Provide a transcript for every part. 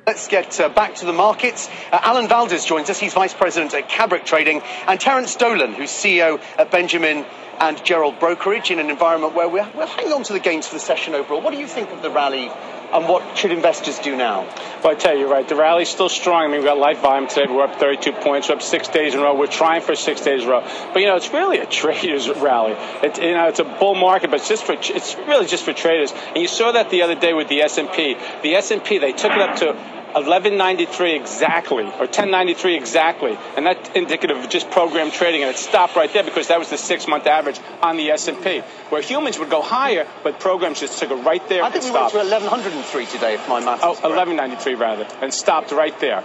Let's get back to the markets. Alan Valdez joins us. He's Vice President at Cabrick Trading. And Terence Dolan, who's CEO at Benjamin and Gerald Brokerage, in an environment where we're hanging on to the gains for the session overall. What do you think of the rally, and what should investors do now? Well, I tell you, right, the rally's still strong. I mean, we've got light volume today. We're up 32 points. We're up 6 days in a row. We're trying for 6 days in a row. But, it's really a trader's rally. It's a bull market, but it's really just for traders. And you saw that the other day with the S&P. The S&P, they took it up to 1193 exactly, or 1093 exactly, and that's indicative of just program trading, and it stopped right there because that was the 6-month average on the S&P, where humans would go higher, but programs just took it right there. I think we went to 1103 today, if my math is correct. 1193 rather, and stopped right there.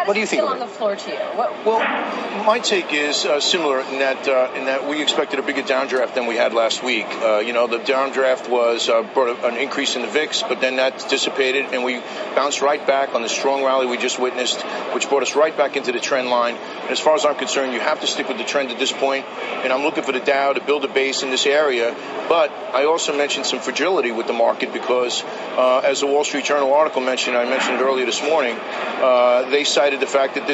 What do you think? On the floor to you. Well, my take is similar in that we expected a bigger downdraft than we had last week. The downdraft was brought an increase in the VIX, but then that dissipated, and we bounced right back on the strong rally we just witnessed, which brought us right back into the trend line. And as far as I'm concerned, you have to stick with the trend at this point. And I'm looking for the Dow to build a base in this area. But I also mentioned some fragility with the market because, as the Wall Street Journal article mentioned, I mentioned it earlier this morning, they cited the fact that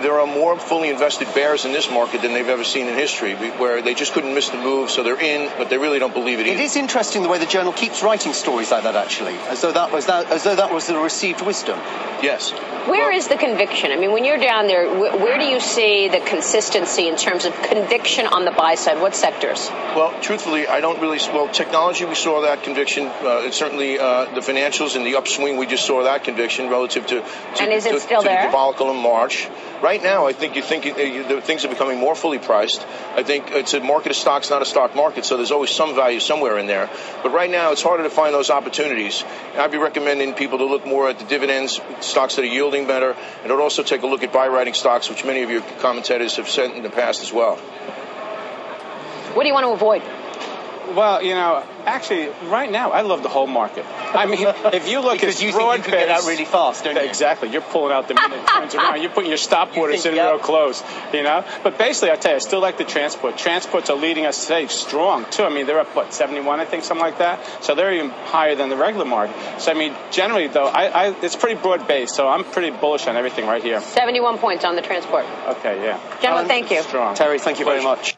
there are more fully invested bears in this market than they've ever seen in history, where they just couldn't miss the move, so they're in, but they really don't believe it either. It is interesting the way the Journal keeps writing stories like that, actually, as though that was the received wisdom. Yes. Where is the conviction? I mean, when you're down there, where do you see the consistency in terms of conviction on the buy side? What sectors? Well, truthfully, I don't really. Well, technology, we saw that conviction. It's certainly the financials in the upswing. We just saw that conviction relative to and is it still there? The volatile in March. Right now, I think the things are becoming more fully priced. I think it's a market of stocks, not a stock market, so there's always some value somewhere in there. But right now, it's harder to find those opportunities. I'd be recommending people to look more at the dividends, stocks that are yielding better, and I'd also take a look at buy-writing stocks, which many of your commentators have said in the past as well. What do you want to avoid? Well, actually, right now, I love the whole market. I mean, if you look because at you think you can get out really fast, don't you? Exactly. You're pulling out the minute it turns around. You're putting your stop orders in real close, But basically, I tell you, I still like the transport. Transports are leading us today strong, too. I mean, they're up, 71, I think, something like that. So they're even higher than the regular market. So, I mean, generally, though, it's pretty broad-based, so I'm pretty bullish on everything right here. 71 points on the transport. Okay, yeah. Gentlemen, thank you. Strong. Terry, thank you very much.